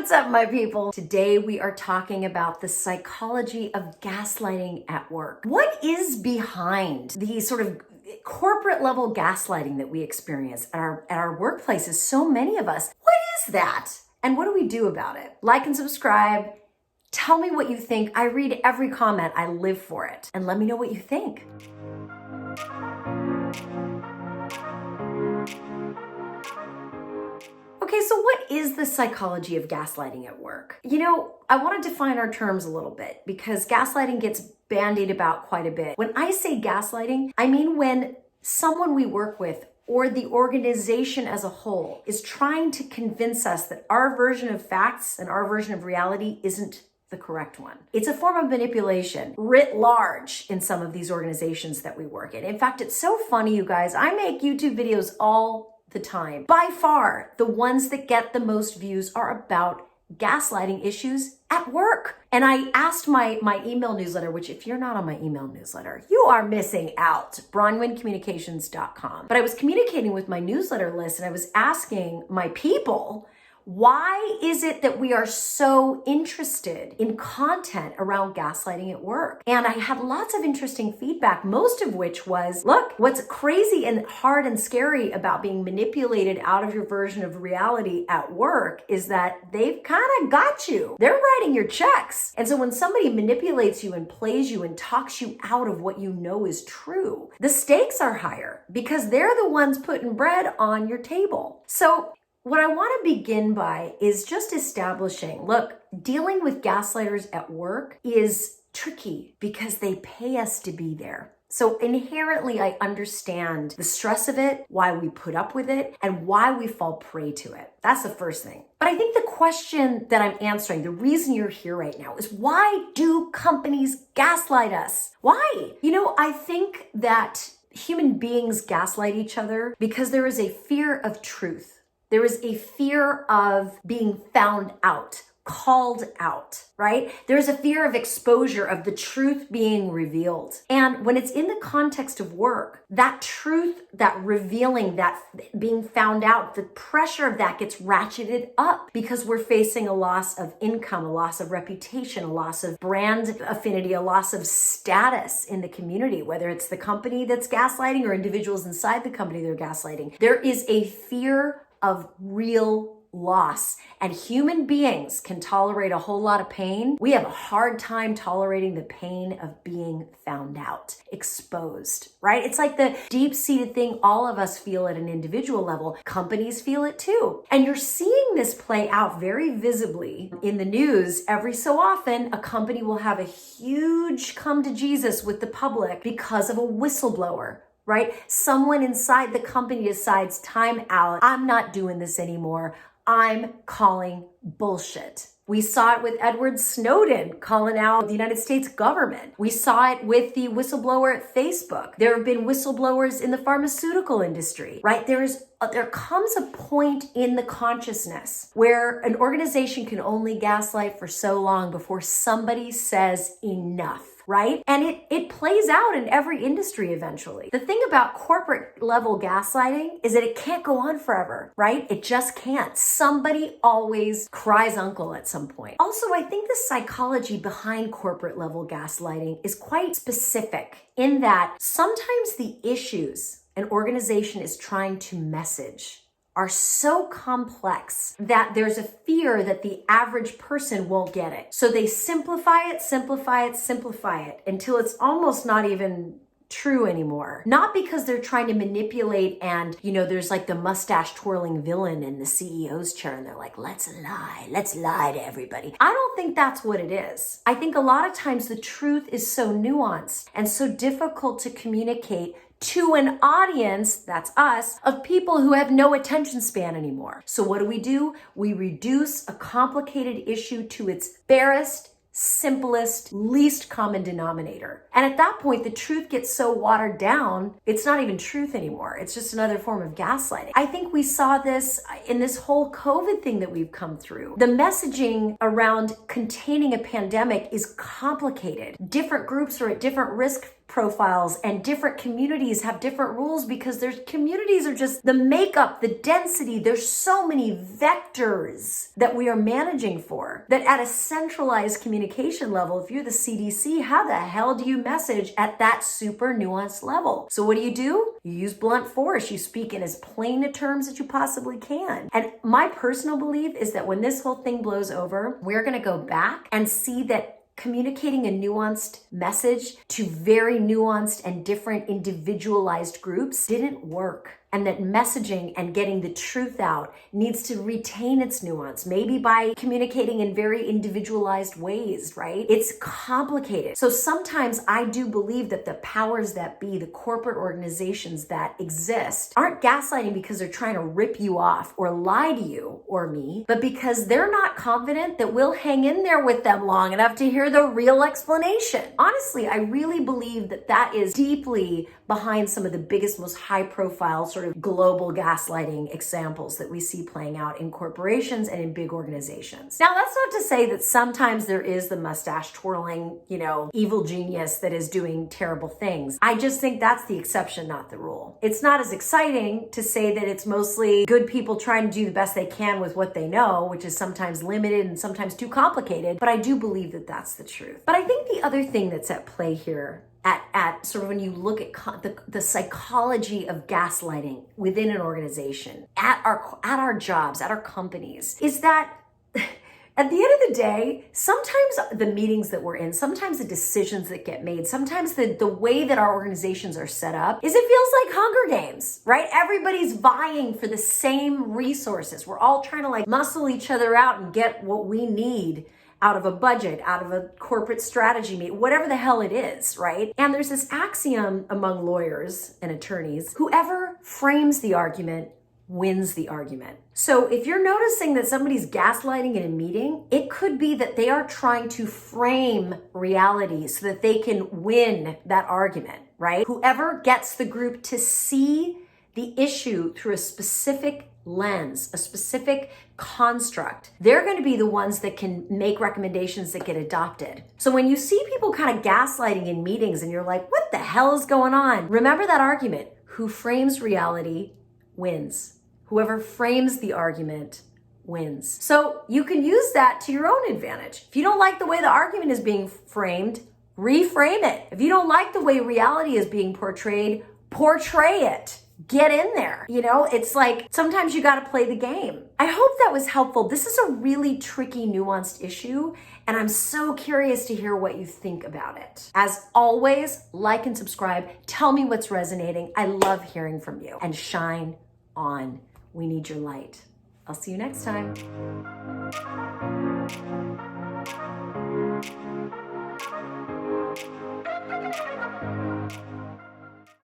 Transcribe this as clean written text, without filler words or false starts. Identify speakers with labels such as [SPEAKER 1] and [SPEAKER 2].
[SPEAKER 1] What's up, my people? Today we are talking about the psychology of gaslighting at work. What is behind the sort of corporate level gaslighting that we experience at our workplaces? So many of us. What is that? And what do we do about it? Like and subscribe. Tell me what you think. I read every comment. I live for it. And let me know what you think. Okay, so what is the psychology of gaslighting at work? You know, I want to define our terms a little bit because gaslighting gets bandied about quite a bit. When I say gaslighting, I mean when someone we work with or the organization as a whole is trying to convince us that our version of facts and our version of reality isn't the correct one. It's a form of manipulation writ large in some of these organizations that we work in. In fact, it's so funny, you guys. I make YouTube videos all the time. By far, the ones that get the most views are about gaslighting issues at work. And I asked my email newsletter, which if you're not on my email newsletter, you are missing out, bronwyncommunications.com. But I was communicating with my newsletter list and I was asking my people, why is it that we are so interested in content around gaslighting at work? And I had lots of interesting feedback, most of which was, look, what's crazy and hard and scary about being manipulated out of your version of reality at work is that they've kind of got you. They're writing your checks. And so when somebody manipulates you and plays you and talks you out of what you know is true, the stakes are higher because they're the ones putting bread on your table. So what I want to begin by is just establishing, look, dealing with gaslighters at work is tricky because they pay us to be there. So inherently, I understand the stress of it, why we put up with it, and why we fall prey to it. That's the first thing. But I think the question that I'm answering, the reason you're here right now is why do companies gaslight us? Why? You know, I think that human beings gaslight each other because there is a fear of truth. There is a fear of being found out, called out, right? There's a fear of exposure, of the truth being revealed. And when it's in the context of work, that truth, that revealing, that being found out, the pressure of that gets ratcheted up because we're facing a loss of income, a loss of reputation, a loss of brand affinity, a loss of status in the community, whether it's the company that's gaslighting or individuals inside the company that are gaslighting. There is a fear of real loss. And human beings can tolerate a whole lot of pain. We have a hard time tolerating the pain of being found out, exposed, right? It's like the deep-seated thing all of us feel at an individual level. Companies feel it too. And you're seeing this play out very visibly in the news. Every so often, a company will have a huge come to Jesus with the public because of a whistleblower. Right? Someone inside the company decides, time out, I'm not doing this anymore. I'm calling bullshit. We saw it with Edward Snowden calling out the United States government. We saw it with the whistleblower at Facebook. There have been whistleblowers in the pharmaceutical industry, right? There comes a point in the consciousness where an organization can only gaslight for so long before somebody says enough. Right? And it plays out in every industry eventually. The thing about corporate level gaslighting is that it can't go on forever, right? It just can't. Somebody always cries uncle at some point. Also, I think the psychology behind corporate level gaslighting is quite specific in that sometimes the issues an organization is trying to message are so complex that there's a fear that the average person won't get it. So they simplify it until it's almost not even true anymore. Not because they're trying to manipulate and, you know, there's like the mustache twirling villain in the CEO's chair and they're like, let's lie to everybody. I don't think that's what it is. I think a lot of times the truth is so nuanced and so difficult to communicate to an audience, that's us, of people who have no attention span anymore. So what do? We reduce a complicated issue to its barest, simplest, least common denominator. And at that point, the truth gets so watered down, it's not even truth anymore. It's just another form of gaslighting. I think we saw this in this whole COVID thing that we've come through. The messaging around containing a pandemic is complicated. Different groups are at different risk profiles and different communities have different rules because there's communities are just the makeup, the density. There's so many vectors that we are managing for that at a centralized communication level, if you're the CDC, how the hell do you message at that super nuanced level? So what do? You use blunt force. You speak in as plain a terms as you possibly can. And my personal belief is that when this whole thing blows over, we're going to go back and see that communicating a nuanced message to very nuanced and different individualized groups didn't work. And that messaging and getting the truth out needs to retain its nuance, maybe by communicating in very individualized ways, right? It's complicated. So sometimes I do believe that the powers that be, the corporate organizations that exist, aren't gaslighting because they're trying to rip you off or lie to you or me, but because they're not confident that we'll hang in there with them long enough to hear the real explanation. Honestly, I really believe that that is deeply behind some of the biggest, most high-profile sort of global gaslighting examples that we see playing out in corporations and in big organizations. Now, that's not to say that sometimes there is the mustache twirling, evil genius that is doing terrible things. I just think that's the exception, not the rule. It's not as exciting to say that it's mostly good people trying to do the best they can with what they know, which is sometimes limited and sometimes too complicated, but I do believe that that's the truth. But I think the other thing that's at play here at sort of when you look at the psychology of gaslighting within an organization, at our jobs, at our companies, is that at the end of the day, sometimes the meetings that we're in, sometimes the decisions that get made, sometimes the way that our organizations are set up is it feels like Hunger Games, right? Everybody's vying for the same resources. We're all trying to like muscle each other out and get what we need out of a budget, out of a corporate strategy meeting, whatever the hell it is, right? And there's this axiom among lawyers and attorneys, whoever frames the argument wins the argument. So if you're noticing that somebody's gaslighting in a meeting, it could be that they are trying to frame reality so that they can win that argument, right? Whoever gets the group to see the issue through a specific lens, a specific construct, they're going to be the ones that can make recommendations that get adopted. So when you see people kind of gaslighting in meetings and you're like, what the hell is going on? Remember that argument. Who frames reality wins. Whoever frames the argument wins. So you can use that to your own advantage. If you don't like the way the argument is being framed, reframe it. If you don't like the way reality is being portrayed, portray it. Get in there. It's like sometimes you got to play the game. I hope that was helpful. This is a really tricky, nuanced issue, and I'm so curious to hear what you think about it. As always, like and subscribe. Tell me what's resonating. I love hearing from you. And shine on. We need your light. I'll see you next time.